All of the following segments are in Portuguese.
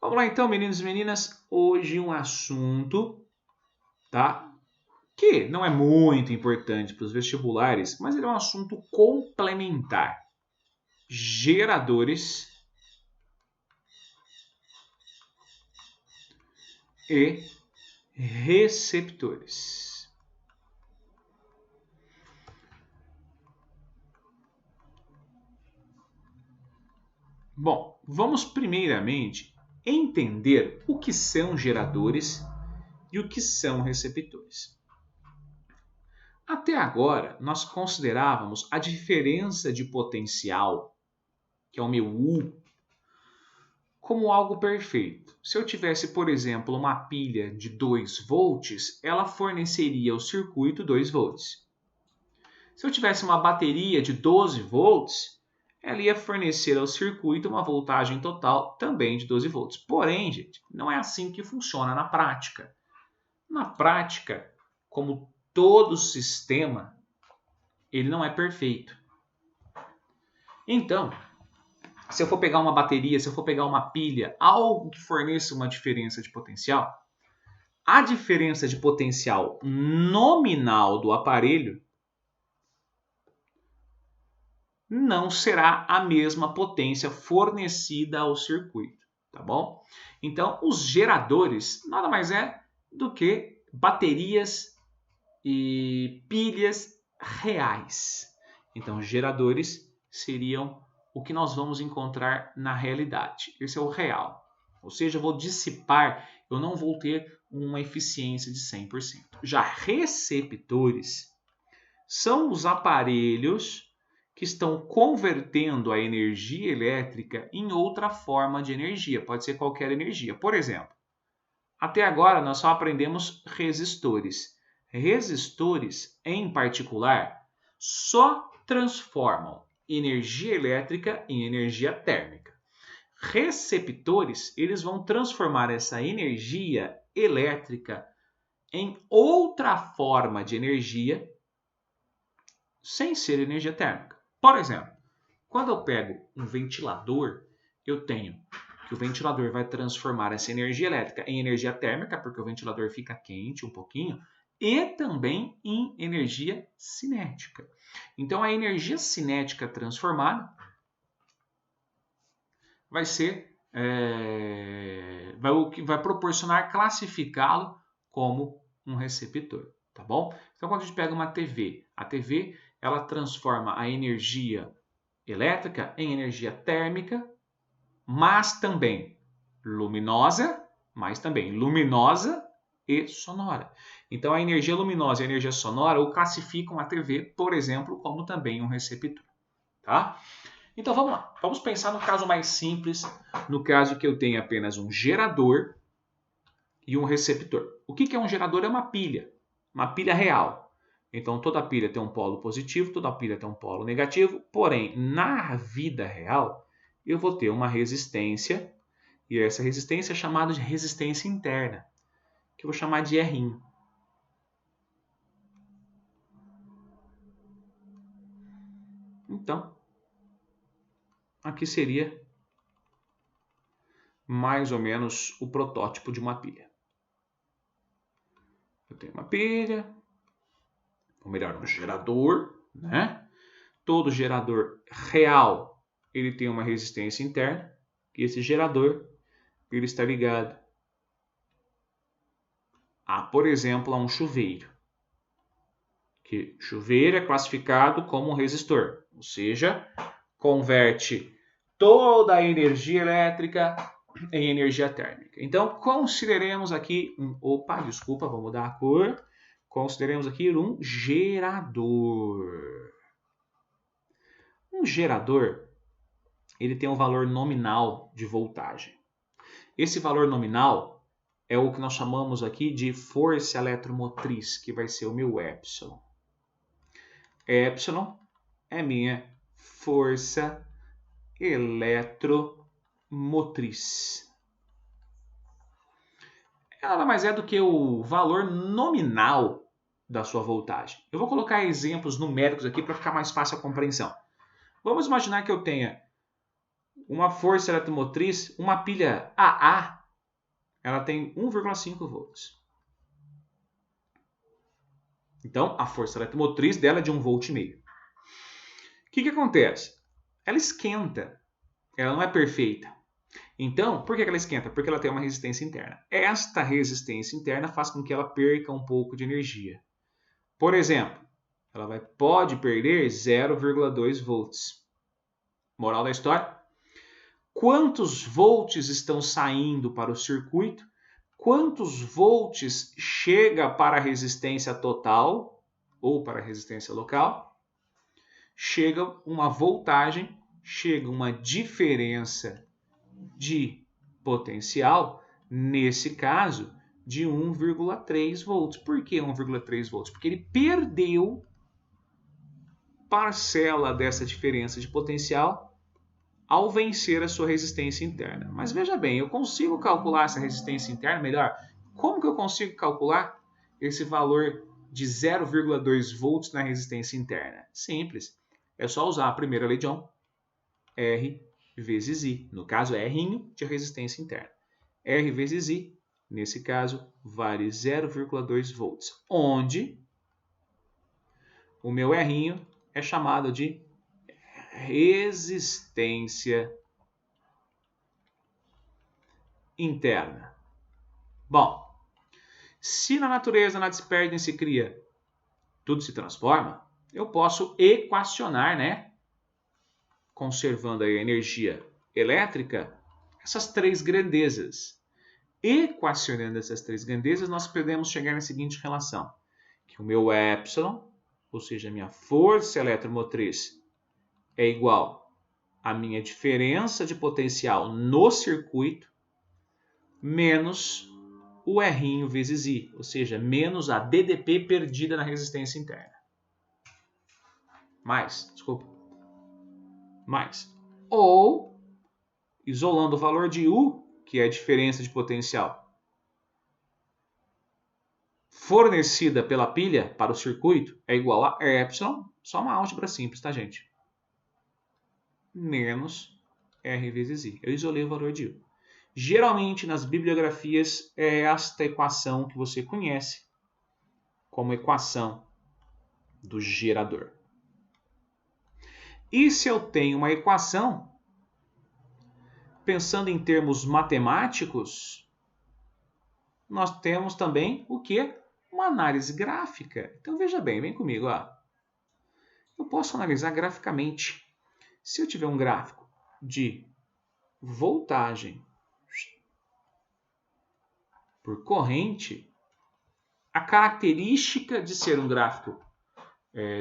Vamos lá então, meninos e meninas. Hoje um assunto, tá? Que não é muito importante para os vestibulares, mas ele é um assunto complementar. Geradores e receptores. Bom, vamos primeiramente entender o que são geradores e o que são receptores. Até agora, nós considerávamos a diferença de potencial, que é o meu U, como algo perfeito. Se eu tivesse, por exemplo, uma pilha de 2 volts, ela forneceria ao circuito 2 volts. Se eu tivesse uma bateria de 12 volts, ela ia fornecer ao circuito uma voltagem total também de 12 volts. Porém, gente, não é assim que funciona na prática. Na prática, como todo sistema, ele não é perfeito. Então, se eu for pegar uma bateria, se eu for pegar uma pilha, algo que forneça uma diferença de potencial, a diferença de potencial nominal do aparelho não será a mesma potência fornecida ao circuito, tá bom? Então, os geradores nada mais é do que baterias e pilhas reais. Então, geradores seriam o que nós vamos encontrar na realidade. Esse é o real. Ou seja, eu vou dissipar, eu não vou ter uma eficiência de 100%. Já receptores são os aparelhos que estão convertendo a energia elétrica em outra forma de energia. Pode ser qualquer energia. Por exemplo, até agora nós só aprendemos resistores. Resistores, em particular, só transformam energia elétrica em energia térmica. Receptores, eles vão transformar essa energia elétrica em outra forma de energia sem ser energia térmica. Por exemplo, quando eu pego um ventilador, eu tenho que o ventilador vai transformar essa energia elétrica em energia térmica, porque o ventilador fica quente um pouquinho, e também em energia cinética. Então, a energia cinética transformada vai ser vai proporcionar classificá-lo como um receptor, tá bom? Então, quando a gente pega uma TV, a TV ela transforma a energia elétrica em energia térmica, mas também luminosa e sonora. Então, a energia luminosa e a energia sonora o classificam a TV, por exemplo, como também um receptor, tá? Então, vamos lá. Vamos pensar no caso mais simples, no caso que eu tenho apenas um gerador e um receptor. O que é um gerador? É uma pilha real. Então, toda pilha tem um polo positivo, toda pilha tem um polo negativo, porém, na vida real, eu vou ter uma resistência, e essa resistência é chamada de resistência interna, que eu vou chamar de R. Então, aqui seria mais ou menos o protótipo de uma pilha. Eu tenho uma pilha, ou melhor, um gerador, né? Todo gerador real, ele tem uma resistência interna, e esse gerador, ele está ligado a, por exemplo, a um chuveiro. Que chuveiro é classificado como um resistor, ou seja, converte toda a energia elétrica em energia térmica. Então, consideremos aqui vou mudar a cor. Consideremos aqui um gerador. Um gerador, ele tem um valor nominal de voltagem. Esse valor nominal é o que nós chamamos aqui de força eletromotriz, que vai ser o meu epsilon. Epsilon é minha força eletromotriz. Ela nada mais é do que o valor nominal da sua voltagem. Eu vou colocar exemplos numéricos aqui para ficar mais fácil a compreensão. Vamos imaginar que eu tenha uma força eletromotriz, uma pilha AA, ela tem 1,5 volts. Então, a força eletromotriz dela é de 1,5 volt. O que acontece? Ela esquenta, ela não é perfeita. Então, por que ela esquenta? Porque ela tem uma resistência interna. Esta resistência interna faz com que ela perca um pouco de energia. Por exemplo, ela pode perder 0,2 volts. Moral da história? Quantos volts estão saindo para o circuito? Quantos volts chega para a resistência total ou para a resistência local? Chega uma voltagem, chega uma diferença de potencial, nesse caso, de 1,3 volts. Por que 1,3 volts? Porque ele perdeu parcela dessa diferença de potencial ao vencer a sua resistência interna. Mas veja bem, eu consigo calcular essa resistência interna melhor? Como que eu consigo calcular esse valor de 0,2 volts na resistência interna? Simples. É só usar a primeira lei de Ohm, R vezes I. No caso, é R de resistência interna. R vezes I, nesse caso, vale 0,2 volts, onde o meu R é chamado de resistência interna. Bom, se na natureza nada se perde nem se cria, tudo se transforma, eu posso equacionar, né? Conservando a energia elétrica, essas três grandezas. Equacionando essas três grandezas, nós podemos chegar na seguinte relação, que o meu epsilon, ou seja, a minha força eletromotriz, é igual à minha diferença de potencial no circuito, menos o R vezes I, ou seja, menos a DDP perdida na resistência interna. Mais. Ou, isolando o valor de U, que é a diferença de potencial fornecida pela pilha para o circuito, é igual a epsilon, só uma álgebra simples, tá, gente? Menos R vezes I. Eu isolei o valor de U. Geralmente, nas bibliografias, é esta equação que você conhece como equação do gerador. E se eu tenho uma equação, pensando em termos matemáticos, nós temos também o quê? Uma análise gráfica. Então, veja bem, vem comigo. Ó. Eu posso analisar graficamente. Se eu tiver um gráfico de voltagem por corrente, a característica de ser um gráfico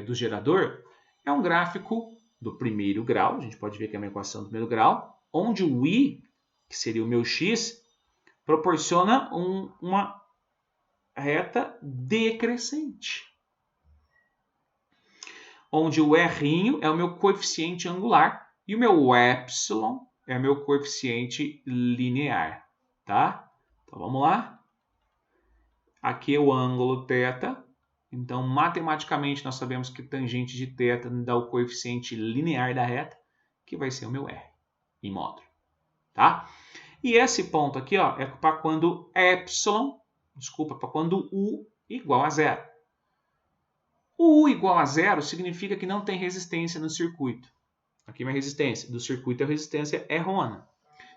do gerador é um gráfico do primeiro grau, a gente pode ver que é uma equação do primeiro grau, onde o I, que seria o meu X, proporciona uma reta decrescente. Onde o R é o meu coeficiente angular e o meu epsilon é o meu coeficiente linear, tá? Então vamos lá. Aqui é o ângulo θ. Então, matematicamente, nós sabemos que tangente de θ dá o coeficiente linear da reta, que vai ser o meu R, em módulo. Tá? E esse ponto aqui ó, é para quando para quando U igual a zero. O U igual a zero significa que não tem resistência no circuito. Aqui minha resistência do circuito é a resistência errônea.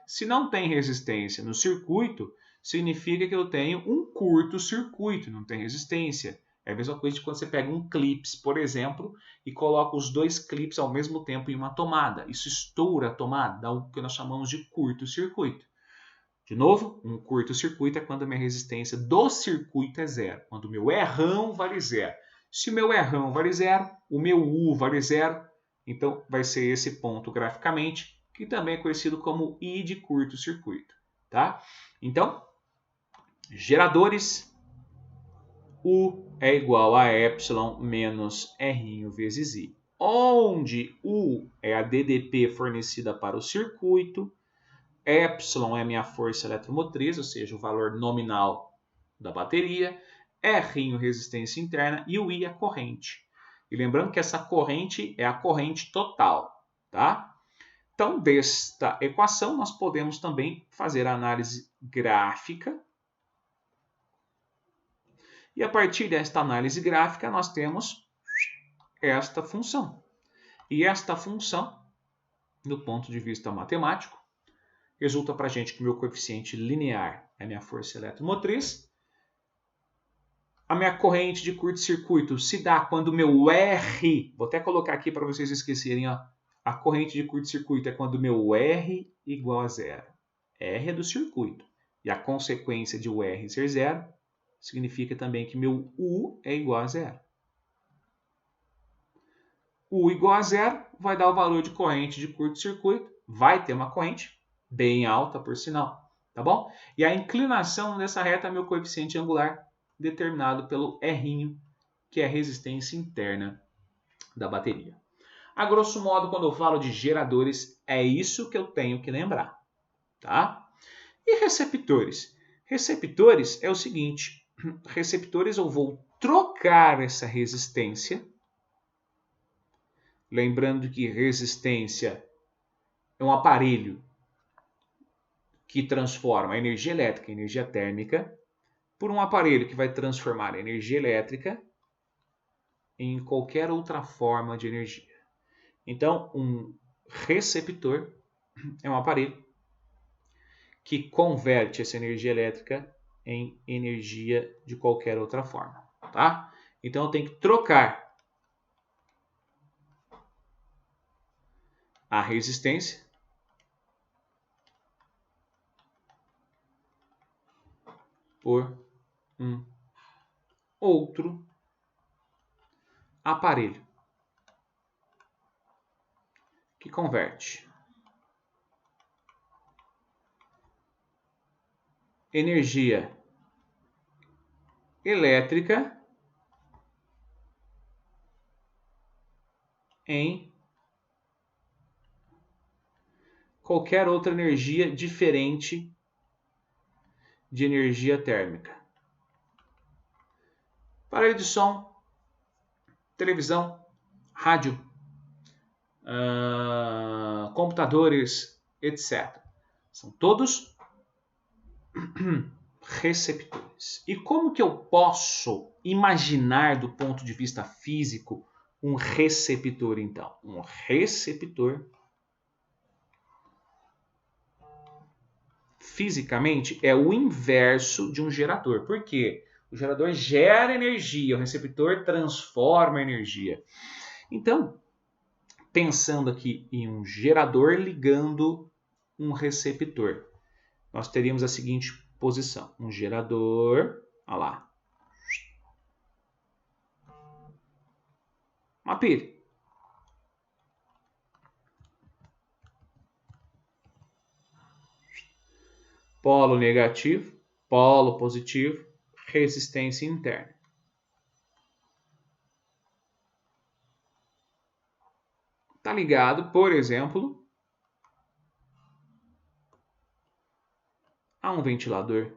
Se não tem resistência no circuito, significa que eu tenho um curto-circuito, não tem resistência. É a mesma coisa de quando você pega um clips, por exemplo, e coloca os dois clips ao mesmo tempo em uma tomada. Isso estoura a tomada, dá o que nós chamamos de curto-circuito. De novo, um curto-circuito é quando a minha resistência do circuito é zero, quando o meu Rão vale zero. Se o meu Rão vale zero, o meu U vale zero, então vai ser esse ponto graficamente, que também é conhecido como I de curto-circuito. Tá? Então, geradores, U é igual a epsilon menos R vezes I, onde U é a DDP fornecida para o circuito, epsilon é a minha força eletromotriz, ou seja, o valor nominal da bateria, R resistência interna e o I é a corrente. E lembrando que essa corrente é a corrente total, tá? Então, desta equação, nós podemos também fazer a análise gráfica. E a partir desta análise gráfica, nós temos esta função. E esta função, do ponto de vista matemático, resulta para a gente que o meu coeficiente linear é a minha força eletromotriz. A minha corrente de curto-circuito se dá quando o meu R, vou até colocar aqui para vocês esquecerem, ó, a corrente de curto-circuito é quando o meu R igual a zero. R é do circuito. E a consequência de o R ser zero significa também que meu U é igual a zero. U igual a zero vai dar o valor de corrente de curto-circuito. Vai ter uma corrente bem alta, por sinal. Tá bom? E a inclinação dessa reta é meu coeficiente angular, determinado pelo R, que é a resistência interna da bateria. A grosso modo, quando eu falo de geradores, é isso que eu tenho que lembrar. Tá? E receptores? Receptores é o seguinte, receptores eu vou trocar essa resistência. Lembrando que resistência é um aparelho que transforma a energia elétrica em energia térmica por um aparelho que vai transformar a energia elétrica em qualquer outra forma de energia. Então, um receptor é um aparelho que converte essa energia elétrica em energia de qualquer outra forma. Tá? Então, eu tenho que trocar a resistência por um outro aparelho que converte energia elétrica em qualquer outra energia diferente de energia térmica. Aparelho de som, televisão, rádio, computadores, etc. São todos receptores. E como que eu posso imaginar do ponto de vista físico um receptor, então? Um receptor, fisicamente, é o inverso de um gerador. Por quê? O gerador gera energia, o receptor transforma energia. Então, pensando aqui em um gerador ligando um receptor, nós teríamos a seguinte posição. Um gerador, olha lá, uma pilha. Polo negativo, polo positivo, resistência interna. Está ligado, por exemplo, a um ventilador.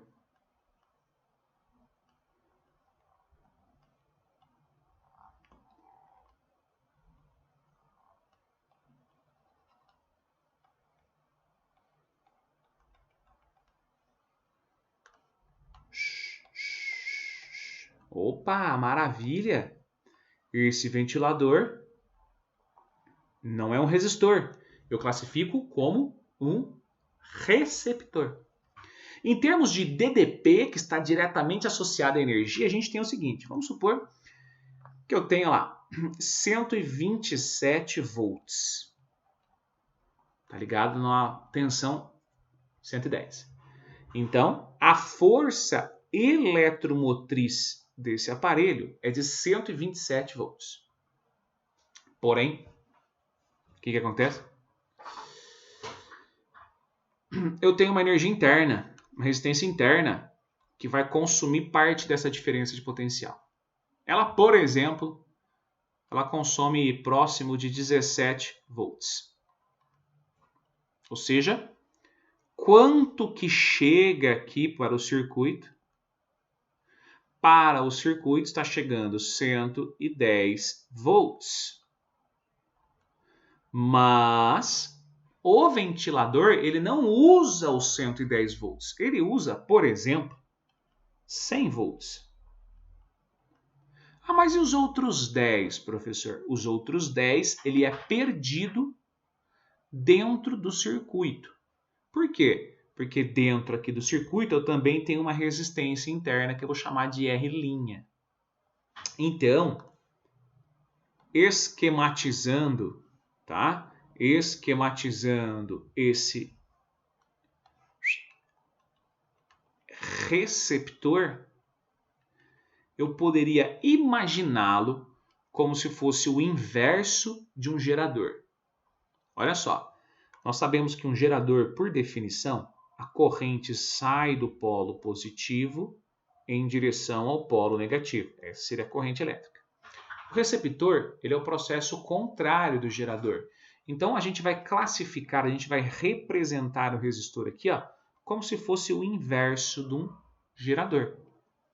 Opa, maravilha! Esse ventilador não é um resistor. Eu classifico como um receptor. Em termos de DDP, que está diretamente associado à energia, a gente tem o seguinte. Vamos supor que eu tenha lá 127 volts. Tá ligado na tensão 110. Então, a força eletromotriz desse aparelho é de 127 volts. Porém, o que acontece? Eu tenho uma energia interna, uma resistência interna, que vai consumir parte dessa diferença de potencial. Ela, por exemplo, ela consome próximo de 17 volts. Ou seja, quanto que chega aqui para o circuito? Para o circuito está chegando 110 volts. Mas O ventilador, ele não usa os 110 volts. Ele usa, por exemplo, 100 volts. Ah, mas e os outros 10, professor? Os outros 10, ele é perdido dentro do circuito. Por quê? Porque dentro aqui do circuito eu também tenho uma resistência interna que eu vou chamar de R'. Então, esquematizando, tá? Esquematizando esse receptor, eu poderia imaginá-lo como se fosse o inverso de um gerador. Olha só, nós sabemos que um gerador, por definição, a corrente sai do polo positivo em direção ao polo negativo. Essa seria a corrente elétrica. O receptor, ele é o processo contrário do gerador. Então, a gente vai classificar, a gente vai representar o resistor aqui, ó, como se fosse o inverso de um gerador.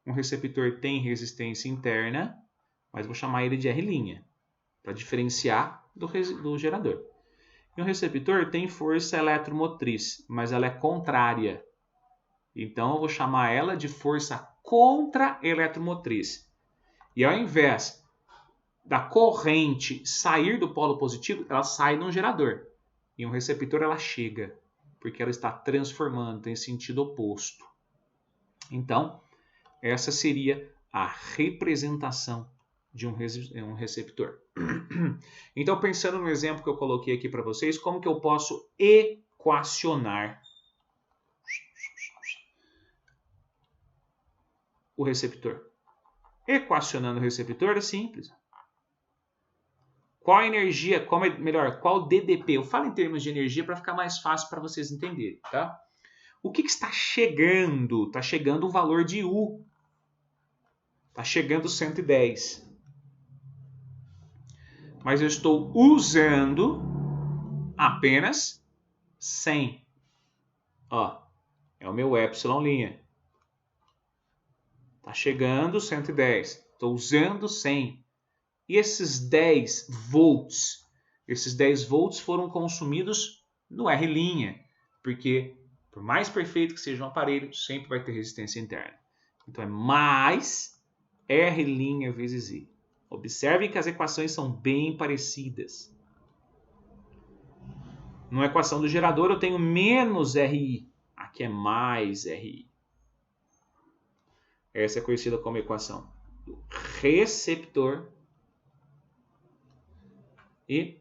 Um receptor tem resistência interna, mas vou chamar ele de R', para diferenciar do gerador. E um receptor tem força eletromotriz, mas ela é contrária. Então, eu vou chamar ela de força contra-eletromotriz. E ao invés da corrente sair do polo positivo, ela sai num gerador. E um receptor, ela chega, porque ela está transformando, tem sentido oposto. Então, essa seria a representação de um receptor. Então, pensando no exemplo que eu coloquei aqui para vocês, como que eu posso equacionar o receptor? Equacionando o receptor é simples. Qual a energia, qual DDP? Eu falo em termos de energia para ficar mais fácil para vocês entenderem, tá? O que está chegando? Está chegando o valor de U. Está chegando 110. Mas eu estou usando apenas 100. Ó, é o meu epsilon'. Está chegando 110. Estou usando 100. E esses 10 volts? Esses 10 volts foram consumidos no R', porque por mais perfeito que seja um aparelho, sempre vai ter resistência interna. Então é mais R' vezes I. Observem que as equações são bem parecidas. Na equação do gerador eu tenho menos RI. Aqui é mais RI. Essa é conhecida como equação do receptor. E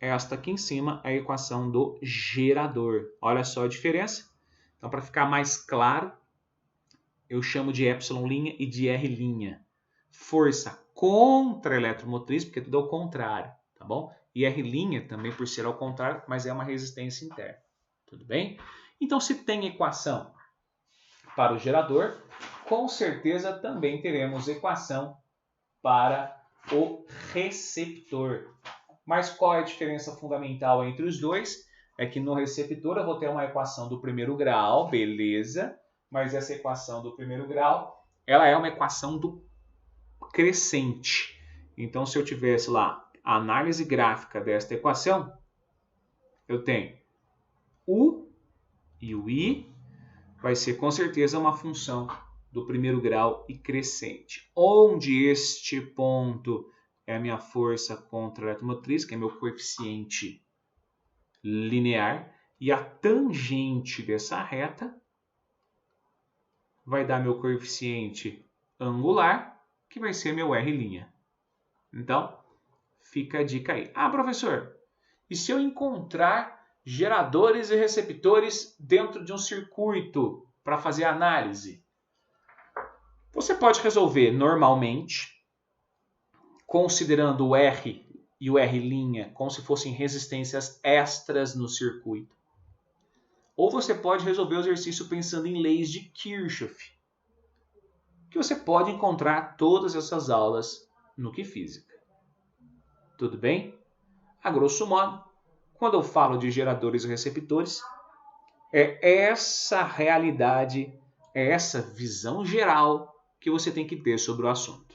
esta aqui em cima é a equação do gerador. Olha só a diferença. Então, para ficar mais claro, eu chamo de epsilon' e de R'. Força contra eletromotriz, porque tudo é o contrário, tá bom? E R' também por ser ao contrário, mas é uma resistência interna. Tudo bem? Então, se tem equação para o gerador, com certeza também teremos equação para o receptor. Mas qual é a diferença fundamental entre os dois? É que no receptor eu vou ter uma equação do primeiro grau, beleza, mas essa equação do primeiro grau, ela é uma equação do crescente. Então, se eu tivesse lá a análise gráfica desta equação, eu tenho U e o I vai ser com certeza uma função do primeiro grau e crescente, onde este ponto é a minha força contra a eletromotriz, que é meu coeficiente linear, e a tangente dessa reta vai dar meu coeficiente angular, que vai ser meu R'. Então, fica a dica aí. Ah, professor, e se eu encontrar geradores e receptores dentro de um circuito para fazer análise? Você pode resolver normalmente, considerando o R e o R' como se fossem resistências extras no circuito. Ou você pode resolver o exercício pensando em leis de Kirchhoff, que você pode encontrar todas essas aulas no Que Física. Tudo bem? A grosso modo, quando eu falo de geradores e receptores, é essa realidade, é essa visão geral que você tem que ter sobre o assunto.